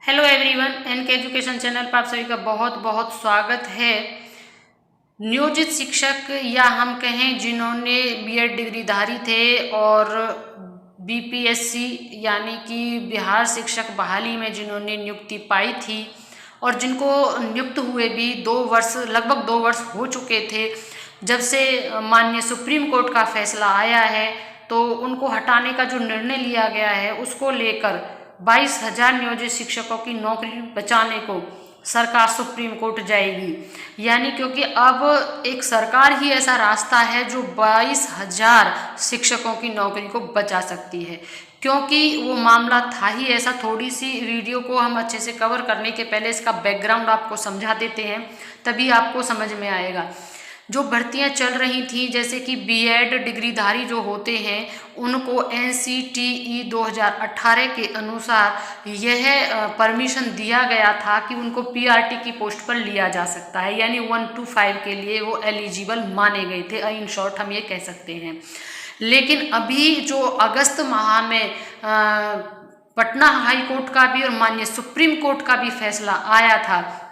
Hello everyone, NK education channel पर आप सभी का बहुत बहुत स्वागत है। नियोजित शिक्षक या हम कहें जिन्होंने बीएड डिग्रीधारी थे और बीपीएससी यानी कि बिहार शिक्षक बहाली में जिन्होंने नियुक्ति पाई थी और जिनको नियुक्त हुए भी 2 वर्ष लगभग 2 वर्ष हो चुके थे जब से माननीय सुप्रीम कोर्ट का फैसला आया है, तो उनको हटाने का जो निर्णय लिया गया है उसको लेकर 22,000 नियोजित शिक्षकों की नौकरी बचाने को सरकार सुप्रीम कोर्ट जाएगी। यानी क्योंकि अब एक सरकार ही ऐसा रास्ता है जो 22,000 शिक्षकों की नौकरी को बचा सकती है, क्योंकि वो मामला था ही ऐसा। थोड़ी सी वीडियो को हम अच्छे से कवर करने के पहले इसका बैकग्राउंड आपको समझा देते हैं, तभी आपको समझ में आएगा। जो भर्तियां चल रही थी, जैसे कि बीएड डिग्रीधारी जो होते हैं उनको एनसीटीई 2018 के अनुसार यह परमिशन दिया गया था कि उनको पीआरटी की पोस्ट पर लिया जा सकता है, यानी 1 to 5 के लिए वो एलिजिबल माने गए थे। इन शॉर्ट हम ये कह सकते हैं। लेकिन अभी जो अगस्त माह में पटना हाई कोर्ट का भी और माननीय सुप्रीम कोर्ट का भी फैसला आया था,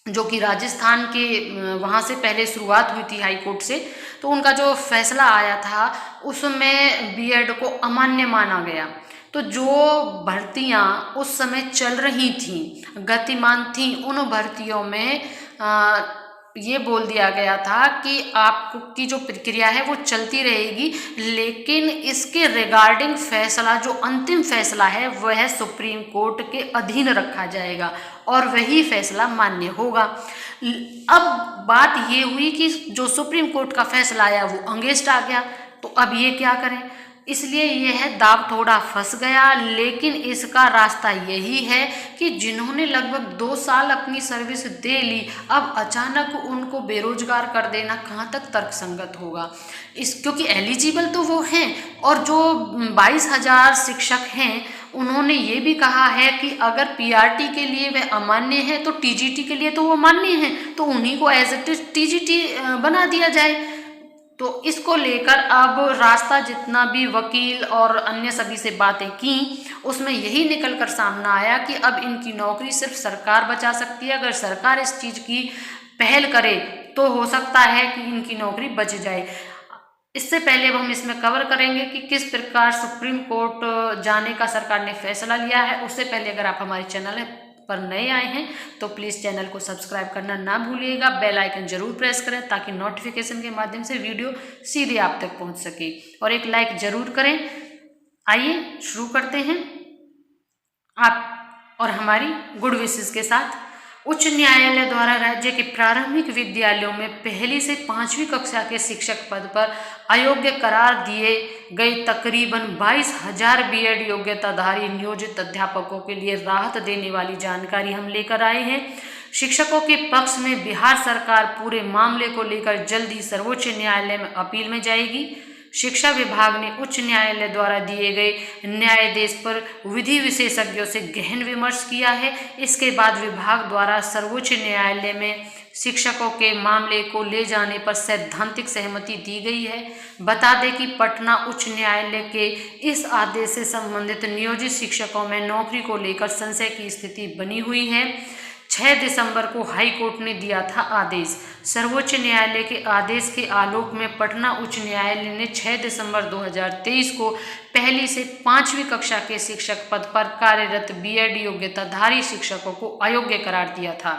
जो कि राजस्थान के वहाँ से पहले शुरुआत हुई थी हाई कोर्ट से, तो उनका जो फैसला आया था उसमें बीएड को अमान्य माना गया। तो जो भर्तियां उस समय चल रही थीं, गतिमान थीं, उन भर्तियों में ये बोल दिया गया था कि आपकी जो प्रक्रिया है वो चलती रहेगी, लेकिन इसके रिगार्डिंग फैसला, जो अंतिम फैसला है, वह सुप्रीम कोर्ट के अधीन रखा जाएगा और वही फैसला मान्य होगा। अब बात ये हुई कि जो सुप्रीम कोर्ट का फैसला आया वो अगेंस्ट आ गया, तो अब ये क्या करें, इसलिए यह दाव थोड़ा फंस गया। लेकिन इसका रास्ता यही है कि जिन्होंने लगभग 2 साल अपनी सर्विस दे ली, अब अचानक उनको बेरोजगार कर देना कहाँ तक तर्कसंगत होगा। क्योंकि एलिजिबल तो वो हैं, और जो 22,000 शिक्षक हैं उन्होंने ये भी कहा है कि अगर पीआरटी के लिए वह अमान्य है तो टीजीटी के लिए तो वो मान्य है, तो उन्हीं को एज इट इज टीजीटी बना दिया जाए। तो इसको लेकर अब रास्ता, जितना भी वकील और अन्य सभी से बातें की, उसमें यही निकल कर सामना आया कि अब इनकी नौकरी सिर्फ सरकार बचा सकती है। अगर सरकार इस चीज़ की पहल करे तो हो सकता है कि इनकी नौकरी बच जाए। इससे पहले अब हम इसमें कवर करेंगे कि किस प्रकार सुप्रीम कोर्ट जाने का सरकार ने फैसला लिया है। उससे पहले अगर आप हमारे चैनल पर नए आए हैं तो प्लीज़ चैनल को सब्सक्राइब करना ना भूलिएगा, बेल आइकन जरूर प्रेस करें ताकि नोटिफिकेशन के माध्यम से वीडियो सीधे आप तक पहुंच सके, और एक लाइक जरूर करें। आइए शुरू करते हैं आप और हमारी गुड विशेस के साथ। उच्च न्यायालय द्वारा राज्य के प्रारंभिक विद्यालयों में 1ली से 5वीं कक्षा के शिक्षक पद पर अयोग्य करार दिए गए तकरीबन 22,000 बीएड योग्यताधारी नियोजित अध्यापकों के लिए राहत देने वाली जानकारी हम लेकर आए हैं। शिक्षकों के पक्ष में बिहार सरकार पूरे मामले को लेकर जल्द ही सर्वोच्च न्यायालय में अपील में जाएगी। शिक्षा विभाग ने उच्च न्यायालय द्वारा दिए गए न्यायादेश पर विधि विशेषज्ञों से गहन विमर्श किया है। इसके बाद विभाग द्वारा सर्वोच्च न्यायालय में शिक्षकों के मामले को ले जाने पर सैद्धांतिक सहमति दी गई है। बता दें कि पटना उच्च न्यायालय के इस आदेश से संबंधित नियोजित शिक्षकों में नौकरी को लेकर संशय की स्थिति बनी हुई है। 6 दिसंबर को हाई कोर्ट ने दिया था आदेश। सर्वोच्च न्यायालय के आदेश के आलोक में पटना उच्च न्यायालय ने 6 दिसंबर 2023 को 1ली से 5वीं कक्षा के शिक्षक पद पर कार्यरत बीएड योग्यताधारी शिक्षकों को अयोग्य करार दिया था।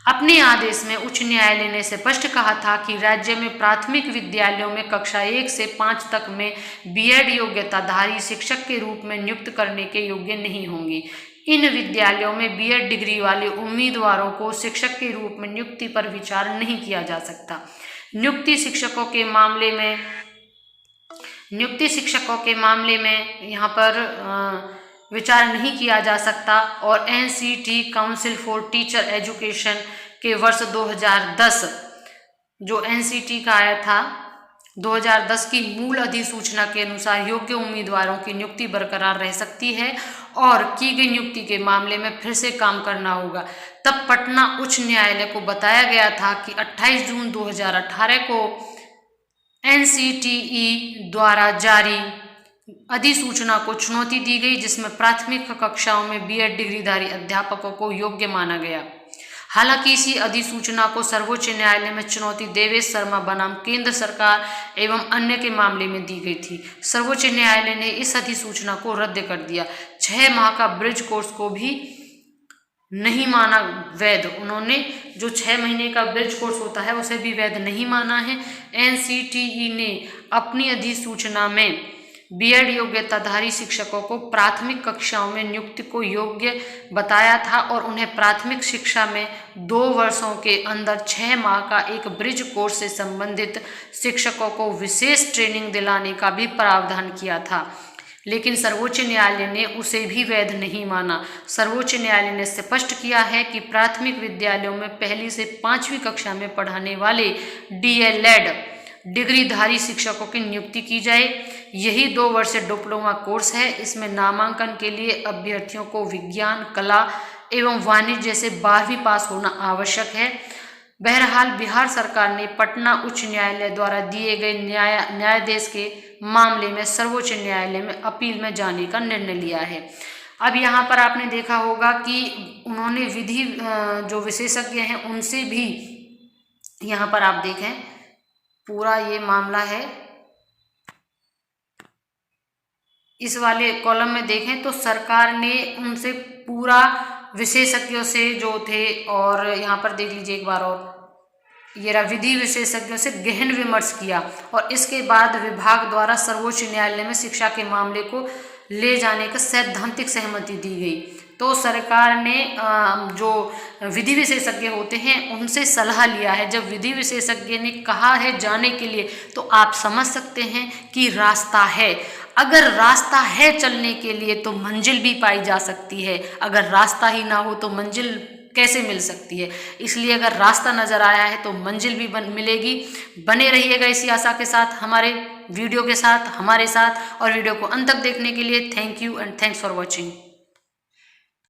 अपने आदेश में उच्च न्यायालय ने स्पष्ट कहा था कि राज्य में प्राथमिक विद्यालयों में कक्षा 1 से 5 तक में बीएड योग्यताधारी शिक्षक के रूप में नियुक्त करने के योग्य नहीं होंगे। इन विद्यालयों में बीएड डिग्री वाले उम्मीदवारों को शिक्षक के रूप में नियुक्ति पर विचार नहीं किया जा सकता। नियुक्ति शिक्षकों के मामले में यहाँ पर विचार नहीं किया जा सकता, और NCT council for teacher education के वर्ष 2010 जो एनसीटी का आया था 2010 की मूल अधिसूचना के अनुसार योग्य उम्मीदवारों की नियुक्ति बरकरार रह सकती है और की गई नियुक्ति के मामले में फिर से काम करना होगा। तब पटना उच्च न्यायालय को बताया गया था कि 28 जून 2018 को एनसीटीई द्वारा जारी अधिसूचना को चुनौती दी गई, जिसमें प्राथमिक कक्षाओं में बीएड डिग्रीधारी अध्यापकों को योग्य माना गया। हालांकि इसी अधिसूचना को सर्वोच्च न्यायालय में चुनौती देवेश शर्मा बनाम केंद्र सरकार एवं अन्य के मामले में दी गई थी। सर्वोच्च न्यायालय ने इस अधिसूचना को रद्द कर दिया। 6 माह का ब्रिज कोर्स को भी नहीं माना वैध। उन्होंने जो 6 महीने का ब्रिज कोर्स होता है उसे भी वैध नहीं माना है। एनसीटीई ने अपनी अधिसूचना में बीएड योग्यताधारी शिक्षकों को प्राथमिक कक्षाओं में नियुक्ति को योग्य बताया था और उन्हें प्राथमिक शिक्षा में 2 वर्षों के अंदर 6 माह का एक ब्रिज कोर्स से संबंधित शिक्षकों को विशेष ट्रेनिंग दिलाने का भी प्रावधान किया था, लेकिन सर्वोच्च न्यायालय ने उसे भी वैध नहीं माना। सर्वोच्च न्यायालय ने स्पष्ट किया है कि प्राथमिक विद्यालयों में 1ली से 5वीं कक्षा में पढ़ाने वाले डीएलएड डिग्रीधारी शिक्षकों की नियुक्ति की जाए। यही 2 वर्षीय डिप्लोमा कोर्स है। इसमें नामांकन के लिए अभ्यर्थियों को विज्ञान, कला एवं वाणिज्य जैसे 12वीं पास होना आवश्यक है। बहरहाल बिहार सरकार ने पटना उच्च न्यायालय द्वारा दिए गए न्यायादेश के मामले में सर्वोच्च न्यायालय में अपील में जाने का निर्णय लिया है। अब यहाँ पर आपने देखा होगा कि उन्होंने विधि जो विशेषज्ञ हैं उनसे भी, यहाँ पर आप देखें पूरा ये मामला है, इस वाले कॉलम में देखें तो सरकार ने उनसे पूरा विशेषज्ञों से जो थे, और यहाँ पर देख लीजिए एक बार और, ये रहा, विधि विशेषज्ञों से गहन विमर्श किया और इसके बाद विभाग द्वारा सर्वोच्च न्यायालय में शिक्षा के मामले को ले जाने का सैद्धांतिक सहमति दी गई। तो सरकार ने जो विधि विशेषज्ञ होते हैं उनसे सलाह लिया है। जब विधि विशेषज्ञ ने कहा है जाने के लिए, तो आप समझ सकते हैं कि रास्ता है। अगर रास्ता है चलने के लिए तो मंजिल भी पाई जा सकती है। अगर रास्ता ही ना हो तो मंजिल कैसे मिल सकती है। इसलिए अगर रास्ता नज़र आया है तो मंजिल भी मिलेगी। बने रहिएगा इसी आशा के साथ, हमारे वीडियो के साथ, हमारे साथ, और वीडियो को अंत तक देखने के लिए thank you and thanks for watching.